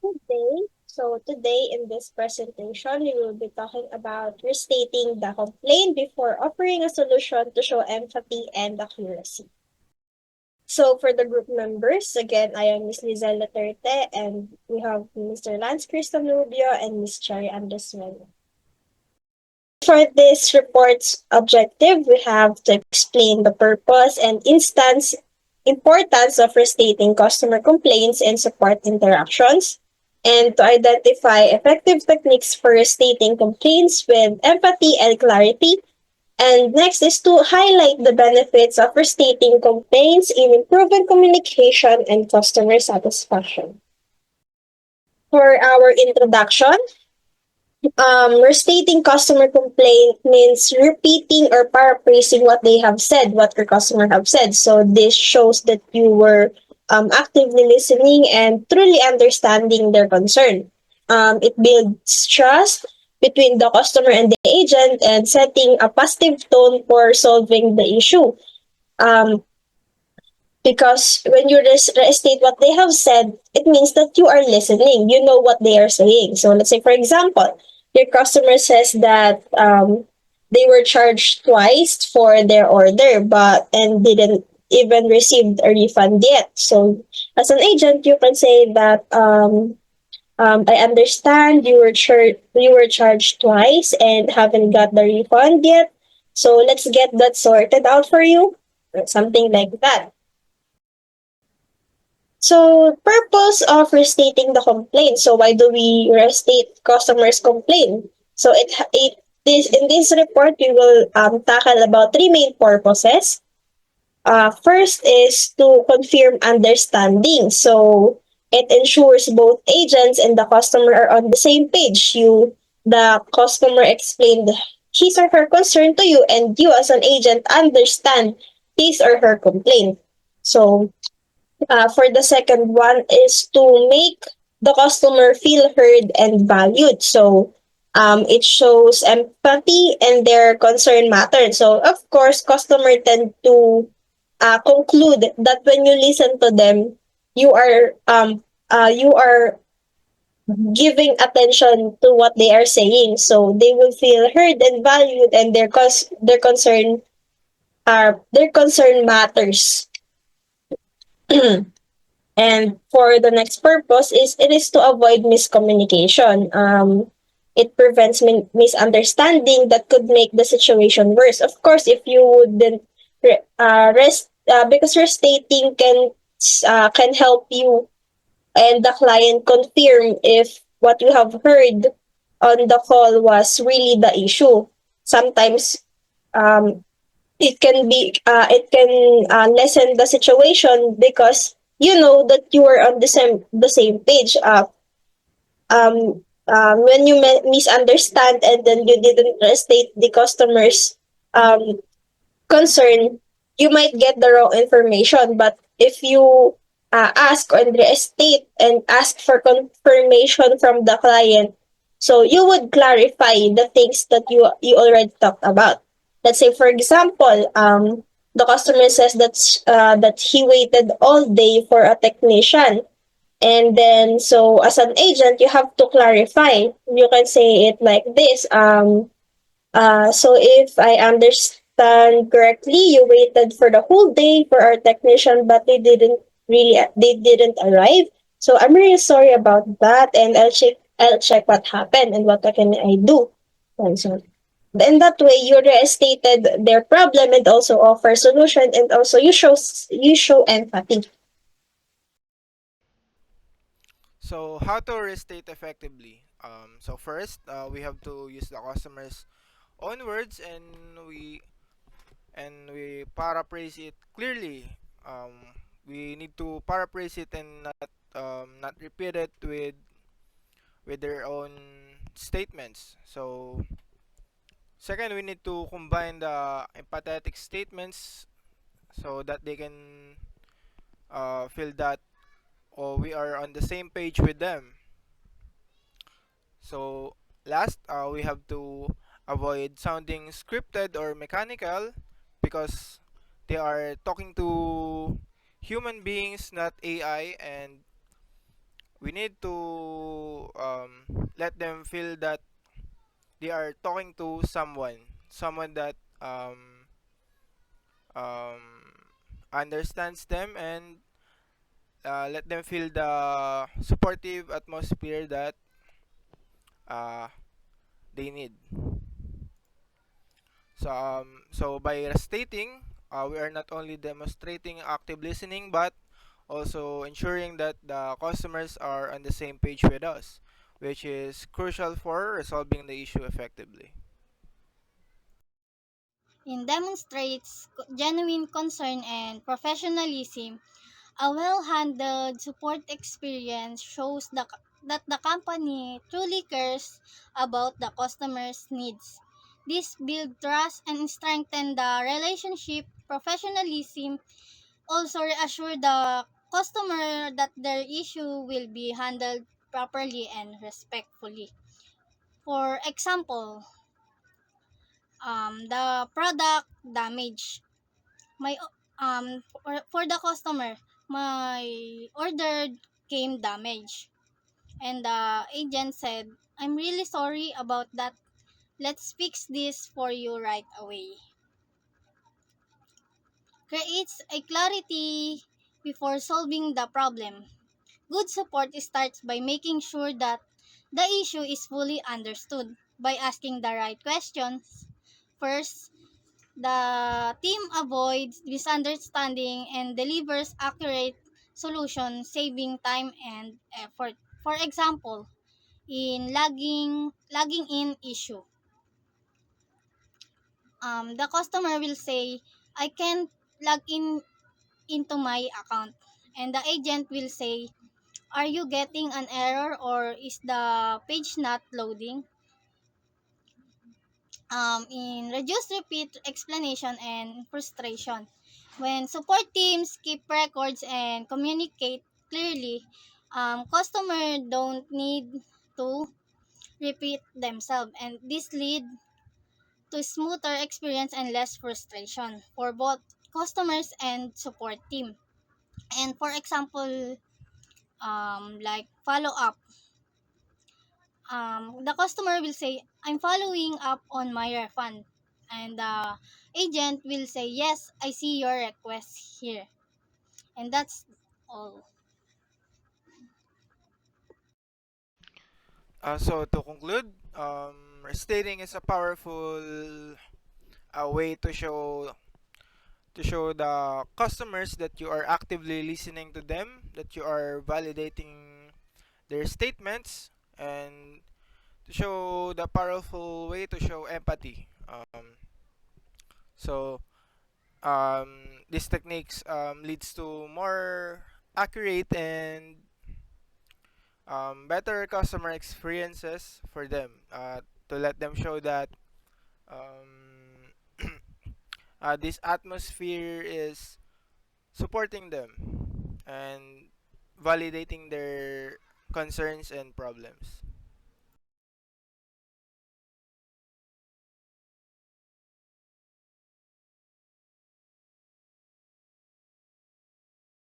Good day. So today in this presentation, we will be talking about restating the complaint before offering a solution to show empathy and accuracy. So for the group members, again, I am Ms. Lizelle Laterte and we have Mr. Lance Cristian Rubio and Ms. Cherry Anderson. For this report's objective, we have to explain the purpose and importance of restating customer complaints and support interactions, and to identify effective techniques for restating complaints with empathy and clarity. And next is to highlight the benefits of restating complaints in improving communication and customer satisfaction. For our introduction, restating customer complaint means repeating or paraphrasing what they have said, what your customer have said. So this shows that you were actively listening and truly understanding their concern. It builds trust between the customer and the agent and setting a positive tone for solving the issue. Um, because when you restate what they have said, it means that you are listening. You know what they are saying. So let's say, for example, your customer says that they were charged twice for their order, but and didn't even receive a refund yet. So as an agent, you can say that I understand you were charged twice and haven't got the refund yet. So let's get that sorted out for you, or something like that. So, purpose of restating the complaint. So, why do we restate customers' complaint? So, in this report, we will tackle about three main purposes. First is to confirm understanding. So, it ensures both agents and the customer are on the same page. The customer explained his or her concern to you, and you as an agent understand his or her complaint. So, for the second one is to make the customer feel heard and valued. So it shows empathy and their concern matter. So of course, customer tend to conclude that when you listen to them, you are giving attention to what they are saying. So they will feel heard and valued, and their concern matters. And for the next purpose is it is to avoid miscommunication. It prevents misunderstanding that could make the situation worse. Of course, if you wouldn't rest because restating can help you and the client confirm if what you have heard on the call was really the issue. Sometimes um, it can lessen the situation because you know that you are on the same page. When you misunderstand and then you didn't state the customer's um, concern, you might get the wrong information. But if you ask on the estate and ask for confirmation from the client, so you would clarify the things that you already talked about. Let's say, for example, the customer says that he waited all day for a technician, and then so as an agent, you have to clarify. You can say it like this. So if I understand correctly, you waited for the whole day for our technician, but they didn't arrive. So I'm really sorry about that, and I'll check what happened and what can I do. And so in that way, you restated their problem and also offer solution, and also you show empathy. So how to restate effectively? So first, we have to use the customer's own words and we paraphrase it clearly. We need to paraphrase it and not repeat it with their own statements. So second, we need to combine the empathetic statements so that they can feel that we are on the same page with them. So last, we have to avoid sounding scripted or mechanical because they are talking to human beings, not AI, and we need to let them feel that they are talking to someone that um, understands them, and let them feel the supportive atmosphere that uh, they need. So by stating, we are not only demonstrating active listening, but also ensuring that the customers are on the same page with us, which is crucial for resolving the issue effectively. It demonstrates genuine concern and professionalism. A well-handled support experience shows that the company truly cares about the customer's needs. This builds trust and strengthens the relationship. Professionalism also reassure the customer that their issue will be handled properly and respectfully. For example, the product damage. My for the customer, my order came damaged, and the agent said, "I'm really sorry about that. Let's fix this for you right away." Creates a clarity before solving the problem. Good support starts by making sure that the issue is fully understood by asking the right questions. First, the team avoids misunderstanding and delivers accurate solutions, saving time and effort. For example, in logging in issue, the customer will say, "I can't log in into my account," and the agent will say, "Are you getting an error or is the page not loading?" In reduce repeat explanation and frustration. When support teams keep records and communicate clearly, customer don't need to repeat themselves, and this lead to smoother experience and less frustration for both customers and support team. And for example, like follow up, the customer will say, "I'm following up on my refund," and the agent will say, "Yes, I see your request here." And that's all. So to conclude, stating is a powerful way to show the customers that you are actively listening to them, that you are validating their statements, and to show the powerful way to show empathy. So these techniques leads to more accurate and better customer experiences for them, to let them show that um, this atmosphere is supporting them and validating their concerns and problems.